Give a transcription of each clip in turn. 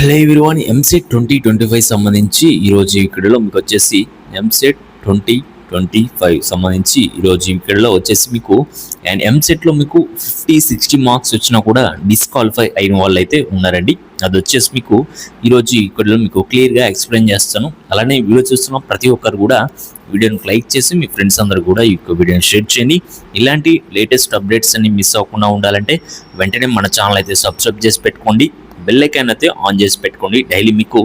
Hello everyone, EAMCET 2025 సంబంధించి ఈరోజు ఈ వీడియోలో మీకు వచ్చేసి ఎంసెట్ 2025 సంబంధించి ఈరోజు ఈ వీడియోలో వచ్చేసి మీకు అండ్ ఎంసెట్లో మీకు 50-60 మార్క్స్ వచ్చినా కూడా డిస్క్వాలిఫై అయిన వాళ్ళు అయితే ఉన్నారండి. అది వచ్చేసి మీకు ఈరోజు ఈ వీడియోలో మీకు క్లియర్గా ఎక్స్ప్లెయిన్ చేస్తాను. అలానే వీడియో చూస్తున్న ప్రతి ఒక్కరు కూడా వీడియోని లైక్ చేసి మీ ఫ్రెండ్స్ అందరూ కూడా ఈ వీడియోని షేర్ చేయండి. ఇలాంటి లేటెస్ట్ అప్డేట్స్ అన్ని మిస్ అవ్వకుండా ఉండాలంటే వెంటనే మన ఛానల్ అయితే సబ్స్క్రైబ్ చేసి పెట్టుకోండి, బెల్ ఐకాన్ అయితే ఆన్ చేసి పెట్టుకోండి. డైలీ మీకు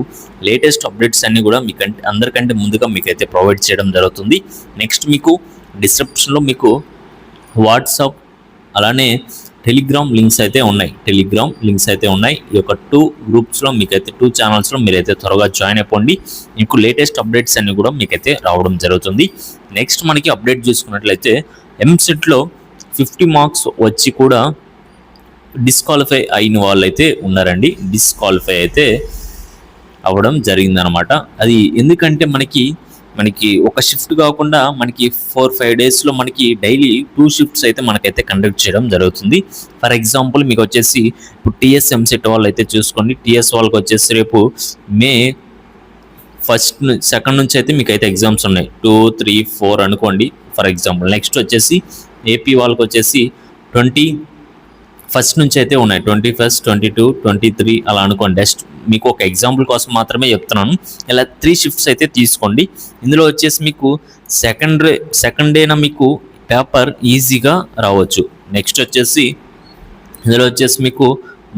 లేటెస్ట్ అప్డేట్స్ అన్ని కూడా మీకంటే అందరికంటే ముందుగా మీకైతే ప్రొవైడ్ చేయడం జరుగుతుంది. నెక్స్ట్ మీకు డిస్క్రిప్షన్లో మీకు వాట్సాప్ అలానే టెలిగ్రామ్ లింక్స్ అయితే ఉన్నాయి. ఈ యొక్క 2 గ్రూప్స్లో మీకైతే 2 ఛానల్స్లో మీరైతే త్వరగా జాయిన్ అయిపోండి. మీకు లేటెస్ట్ అప్డేట్స్ అన్ని కూడా మీకైతే రావడం జరుగుతుంది. నెక్స్ట్ మనకి అప్డేట్ చూసుకున్నట్లయితే ఎంసెట్లో 50 మార్క్స్ వచ్చి కూడా డిస్క్వాలిఫై అయిన వాళ్ళైతే ఉన్నారండి. డిస్క్వాలిఫై అయితే అవ్వడం జరిగిందనమాట. అది ఎందుకంటే మనకి ఒక షిఫ్ట్ కాకుండా మనకి 4-5 డేస్లో మనకి డైలీ 2 షిఫ్ట్స్ అయితే మనకైతే కండక్ట్ చేయడం జరుగుతుంది. ఫర్ ఎగ్జాంపుల్ మీకు వచ్చేసి ఇప్పుడు టీఎస్ ఎంసెట్ వాళ్ళు అయితే చూసుకోండి. టీఎస్ వాళ్ళకి వచ్చేసి రేపు మే 2nd నుంచి అయితే మీకు అయితే ఎగ్జామ్స్ ఉన్నాయి. 2, 3, 4 అనుకోండి ఫర్ ఎగ్జాంపుల్. నెక్స్ట్ వచ్చేసి ఏపీ వాళ్ళకి వచ్చేసి 21st నుంచి అయితే ఉన్నాయి. 21st, 22, 23 అలా అనుకోండి. జస్ట్ మీకు ఒక ఎగ్జాంపుల్ కోసం మాత్రమే చెప్తున్నాను. ఇలా 3 షిఫ్ట్స్ అయితే తీసుకోండి. ఇందులో వచ్చేసి మీకు సెకండ్ డేన మీకు పేపర్ ఈజీగా రావచ్చు. నెక్స్ట్ వచ్చేసి ఇందులో వచ్చేసి మీకు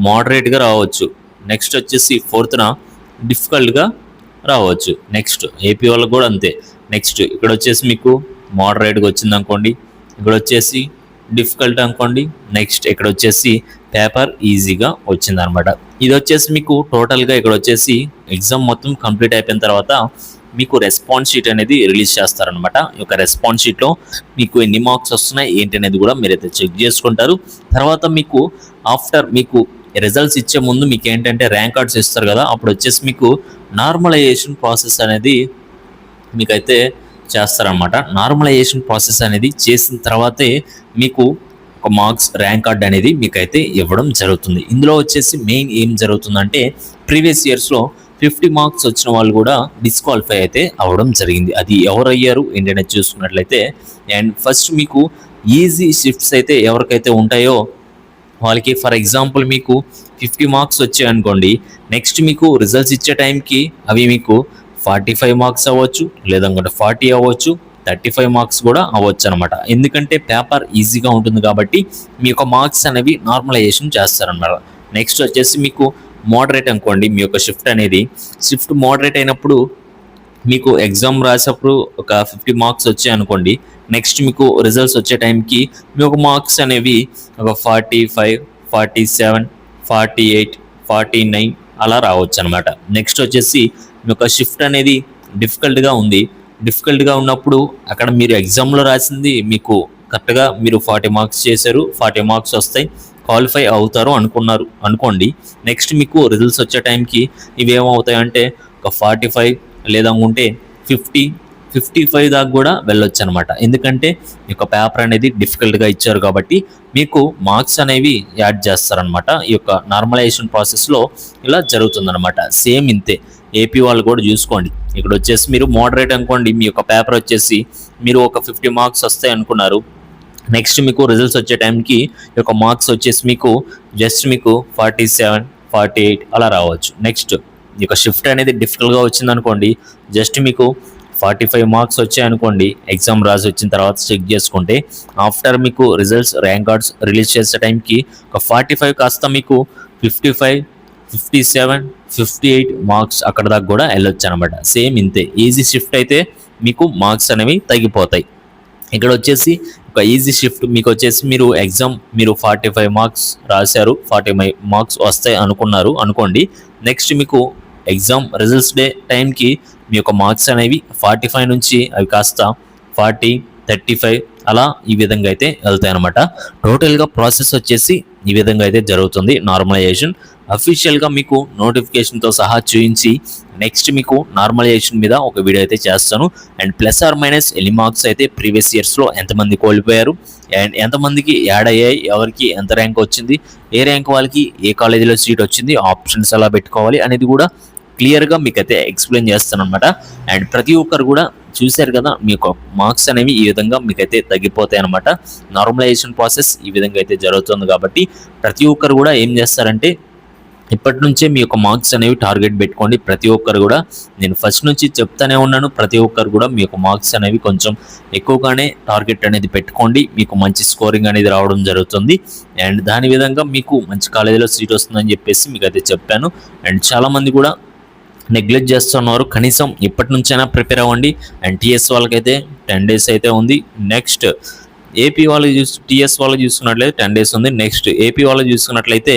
మోడరేట్గా రావచ్చు. నెక్స్ట్ వచ్చేసి 4th డిఫికల్ట్గా రావచ్చు. నెక్స్ట్ ఏపీ వాళ్ళకి కూడా అంతే. నెక్స్ట్ ఇక్కడ వచ్చేసి మీకు మోడరేట్గా వచ్చింది అనుకోండి, ఇక్కడ వచ్చేసి డిఫికల్ట్ అనుకోండి. నెక్స్ట్ ఇక్కడ వచ్చేసి పేపర్ ఈజీగా వచ్చిందనమాట. ఇది వచ్చేసి మీకు టోటల్గా ఇక్కడ వచ్చేసి ఎగ్జామ్ మొత్తం కంప్లీట్ అయిపోయిన తర్వాత మీకు రెస్పాన్స్ షీట్ అనేది రిలీజ్ చేస్తారనమాట. ఈ యొక్క రెస్పాన్స్ షీట్లో మీకు ఎన్ని మార్క్స్ వస్తున్నాయి ఏంటి అనేది కూడా మీరైతే చెక్ చేసుకుంటారు. తర్వాత మీకు ఆఫ్టర్ మీకు రిజల్ట్స్ ఇచ్చే ముందు మీకు ఏంటంటే ర్యాంక్ కార్డ్స్ ఇస్తారు కదా, అప్పుడు వచ్చేసి మీకు నార్మలైజేషన్ ప్రాసెస్ అనేది మీకైతే చేస్తారనమాట. నార్మలైజేషన్ ప్రాసెస్ అనేది చేసిన తర్వాతే మీకు ఒక మార్క్స్ ర్యాంక్ కార్డ్ అనేది మీకైతే ఇవ్వడం జరుగుతుంది. ఇందులో వచ్చేసి మెయిన్ ఏం జరుగుతుందంటే ప్రీవియస్ ఇయర్స్లో 50 మార్క్స్ వచ్చిన వాళ్ళు కూడా డిస్క్వాలిఫై అయితే అవ్వడం జరిగింది. అది ఎవరు అయ్యారు ఏంటనే చూసుకున్నట్లయితే అండ్ ఫస్ట్ మీకు ఈజీ షిఫ్ట్స్ అయితే ఎవరికైతే ఉంటాయో వాళ్ళకి ఫర్ ఎగ్జాంపుల్ మీకు 50 మార్క్స్ వచ్చాయి అనుకోండి. నెక్స్ట్ మీకు రిజల్ట్స్ ఇచ్చే టైంకి అవి మీకు 45 మార్క్స్ అవ్వచ్చు, లేదంటే 40 అవ్వచ్చు, 35 మార్క్స్ కూడా అవ్వచ్చు అనమాట. ఎందుకంటే పేపర్ ఈజీగా ఉంటుంది కాబట్టి మీ యొక్క మార్క్స్ అనేవి నార్మలైజేషన్ చేస్తారన్నమాట. నెక్స్ట్ వచ్చేసి మీకు మోడరేట్ అనుకోండి. మీ యొక్క షిఫ్ట్ మోడరేట్ అయినప్పుడు మీకు ఎగ్జామ్ రాసేటప్పుడు ఒక 50 మార్క్స్ వచ్చాయి అనుకోండి. నెక్స్ట్ మీకు రిజల్ట్స్ వచ్చే టైంకి మీ యొక్క మార్క్స్ అనేవి ఒక 45, 47, 48, 49 అలా రావచ్చు అనమాట. నెక్స్ట్ వచ్చేసి మీ యొక్క షిఫ్ట్ అనేది డిఫికల్ట్గా ఉన్నప్పుడు అక్కడ మీరు ఎగ్జామ్లో రాసింది మీకు కరెక్ట్గా మీరు 40 మార్క్స్ చేశారు, 40 మార్క్స్ వస్తాయి, క్వాలిఫై అవుతారు అనుకోండి. నెక్స్ట్ మీకు రిజల్ట్స్ వచ్చే టైంకి ఇవి ఏమవుతాయంటే ఒక 45 లేదా ఉంటే 50, 55 దాకా కూడా వెళ్ళొచ్చు అనమాట. ఎందుకంటే ఈ యొక్క పేపర్ అనేది డిఫికల్ట్గా ఇచ్చారు కాబట్టి మీకు మార్క్స్ అనేవి యాడ్ చేస్తారనమాట. ఈ యొక్క నార్మలైజేషన్ ప్రాసెస్లో ఇలా జరుగుతుందన్నమాట. సేమ్ ఇంతే ఏపీ వాళ్ళు కూడా చూసుకోండి. ఇక్కడ వచ్చేసి మీరు మోడరేట్ అనుకోండి. మీ యొక్క పేపర్ వచ్చేసి మీరు ఒక 50 మార్క్స్ వస్తాయి అనుకున్నారు. నెక్స్ట్ మీకు రిజల్ట్స్ వచ్చే టైంకి ఈ యొక్క మార్క్స్ వచ్చేసి మీకు జస్ట్ మీకు 47, 48 అలా రావచ్చు. నెక్స్ట్ ఈ యొక్క షిఫ్ట్ అనేది డిఫికల్ట్గా వచ్చింది అనుకోండి. జస్ట్ మీకు 45 మార్క్స్ వచ్చాయనుకోండి. ఎగ్జామ్ రాసి వచ్చిన తర్వాత చెక్ చేసుకుంటే ఆఫ్టర్ మీకు రిజల్ట్స్ ర్యాంక్ కార్డ్స్ రిలీజ్ చేసే టైంకి ఒక 45 కాస్త మీకు 55, 57, 58 మార్క్స్ అక్కడ దాకా కూడా వెళ్ళొచ్చు అనమాట. సేమ్ ఇంతే ఈజీ షిఫ్ట్ అయితే మీకు మార్క్స్ అనేవి తగ్గిపోతాయి. ఇక్కడ వచ్చేసి ఒక ఈజీ షిఫ్ట్ మీకు వచ్చేసి మీరు 45 మార్క్స్ రాశారు, 45 మార్క్స్ వస్తాయి అనుకోండి. నెక్స్ట్ మీకు ఎగ్జామ్ రిజల్ట్స్ డే టైంకి మీ యొక్క మార్క్స్ అనేవి 45 నుంచి అవి కాస్త 40, 35 అలా ఈ విధంగా అయితే వెళ్తాయి అనమాట. టోటల్గా ప్రాసెస్ వచ్చేసి ఈ విధంగా అయితే జరుగుతుంది నార్మలైజేషన్. అఫీషియల్గా మీకు నోటిఫికేషన్తో సహా చూపించి నెక్స్ట్ మీకు నార్మలైజేషన్ మీద ఒక వీడియో అయితే చేస్తాను. అండ్ ప్లస్ ఆర్ మైనస్ ఎన్ని మార్క్స్ అయితే ప్రీవియస్ ఇయర్స్లో ఎంతమంది కోల్పోయారు అండ్ ఎంతమందికి యాడ్ అయ్యాయి, ఎవరికి ఎంత ర్యాంక్ వచ్చింది, ఏ ర్యాంక్ వాళ్ళకి ఏ కాలేజీలో సీట్ వచ్చింది, ఆప్షన్స్ ఎలా పెట్టుకోవాలి అనేది కూడా క్లియర్గా మీకైతే ఎక్స్ప్లెయిన్ చేస్తాను అనమాట. అండ్ ప్రతి ఒక్కరు కూడా చూశారు కదా, మీ యొక్క మార్క్స్ అనేవి ఈ విధంగా మీకైతే తగ్గిపోతాయి అనమాట. నార్మలైజేషన్ ప్రాసెస్ ఈ విధంగా అయితే జరుగుతుంది కాబట్టి ప్రతి ఒక్కరు కూడా ఏం చేస్తారంటే ఇప్పటి నుంచే మీ యొక్క మార్క్స్ అనేవి టార్గెట్ పెట్టుకోండి. ప్రతి ఒక్కరు కూడా నేను ఫస్ట్ నుంచి చెప్తానే ఉన్నాను, ప్రతి ఒక్కరు కూడా మీ యొక్క మార్క్స్ అనేవి కొంచెం ఎక్కువగానే టార్గెట్ అనేది పెట్టుకోండి. మీకు మంచి స్కోరింగ్ అనేది రావడం జరుగుతుంది. అండ్ దాని విధంగా మీకు మంచి కాలేజీలో సీట్ వస్తుందని చెప్పేసి మీకు అయితే చెప్పాను. అండ్ చాలామంది కూడా నెగ్లెక్ట్ చేస్తున్నారు. కనీసం ఇప్పటి నుంచైనా ప్రిపేర్ అవ్వండి. అండ్ టీఎస్ వాళ్ళకైతే 10 days అయితే ఉంది. నెక్స్ట్ ఏపీ వాళ్ళు టీఎస్ వాళ్ళు చూసుకున్నట్లయితే 10 days ఉంది. నెక్స్ట్ ఏపీ వాళ్ళు చూసుకున్నట్లయితే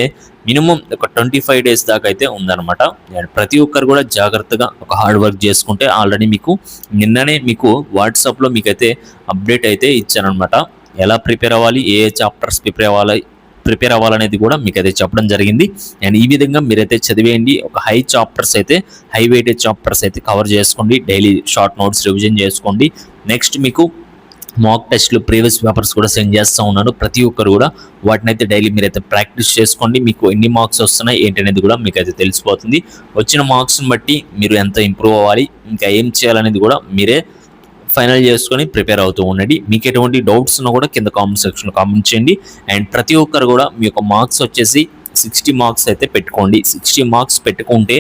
మినిమం ఒక 25 days దాకా అయితే ఉందన్నమాట. అండ్ ప్రతి ఒక్కరు కూడా జాగ్రత్తగా ఒక హార్డ్ వర్క్ చేసుకుంటే ఆల్రెడీ మీకు నిన్ననే మీకు వాట్సాప్లో మీకైతే అప్డేట్ అయితే ఇచ్చానమాట. ఎలా ప్రిపేర్ అవ్వాలి, ఏ చాప్టర్స్ ప్రిపేర్ అవ్వాలనేది కూడా మీకు అయితే చెప్పడం జరిగింది. అండ్ ఈ విధంగా మీరైతే చదివేయండి. ఒక హై వెయిటేజ్ చాప్టర్స్ అయితే కవర్ చేసుకోండి. డైలీ షార్ట్ నోట్స్ రివిజన్ చేసుకోండి. నెక్స్ట్ మీకు మాక్ టెస్ట్లు ప్రీవియస్ పేపర్స్ కూడా సెండ్ చేస్తూ ఉన్నాను. ప్రతి ఒక్కరు కూడా వాటిని అయితే డైలీ మీరైతే ప్రాక్టీస్ చేసుకోండి. మీకు ఎన్ని మార్క్స్ వస్తున్నాయి ఏంటి అనేది కూడా మీకు అయితే తెలిసిపోతుంది. వచ్చిన మార్క్స్ని బట్టి మీరు ఎంత ఇంప్రూవ్ అవ్వాలి, ఇంకా ఏం చేయాలనేది కూడా మీరే ఫైనల్ చేసుకొని ప్రిపేర్ అవుతూ ఉండండి. మీకు ఎటువంటి డౌట్స్ ఉన్నా కూడా కింద కామెంట్ సెక్షన్లో కామెంట్ చేయండి. అండ్ ప్రతి ఒక్కరు కూడా మీ యొక్క మార్క్స్ వచ్చేసి 60 మార్క్స్ అయితే పెట్టుకోండి. 60 మార్క్స్ పెట్టుకుంటే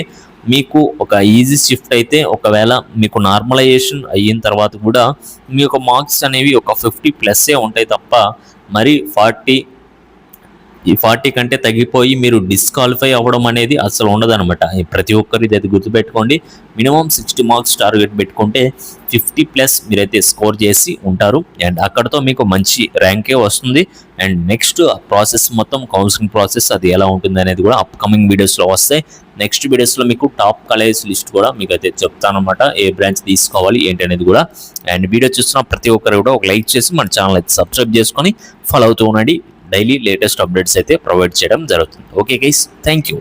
మీకు ఒక ఈజీ షిఫ్ట్ అయితే, ఒకవేళ మీకు నార్మలైజేషన్ అయిన తర్వాత కూడా మీ యొక్క మార్క్స్ అనేవి ఒక 50+ ఉంటాయి తప్ప మరి 40 కంటే తగ్గిపోయి మీరు డిస్క్వాలిఫై అవ్వడం అనేది అసలు ఉండదన్నమాట. ప్రతి ఒక్కరు ఇది గుర్తుపెట్టుకోండి. మినిమం 60 మార్క్స్ టార్గెట్ పెట్టుకుంటే 50+ మీరైతే స్కోర్ చేసి ఉంటారు. అండ్ అక్కడతో మీకు మంచి ర్యాంకే వస్తుంది. అండ్ నెక్స్ట్ ప్రాసెస్ మొత్తం కౌన్సిలింగ్ ప్రాసెస్ అది ఎలా ఉంటుంది అనేది కూడా అప్కమింగ్ వీడియోస్లో వస్తాయి. నెక్స్ట్ వీడియోస్లో మీకు టాప్ కాలేజ్ లిస్ట్ కూడా మీకు అయితే చెప్తానమాట, ఏ బ్రాంచ్ తీసుకోవాలి ఏంటి అనేది కూడా. అండ్ వీడియో చూస్తున్న ప్రతి ఒక్కరు కూడా ఒక లైక్ చేసి మన ఛానల్ అయితే సబ్స్క్రైబ్ చేసుకొని ఫాలో అవుతూ ఉండండి. డైలీ లేటెస్ట్ అప్డేట్స్ అయితే ప్రొవైడ్ చేయడం జరుగుతుంది. Okay guys, thank you.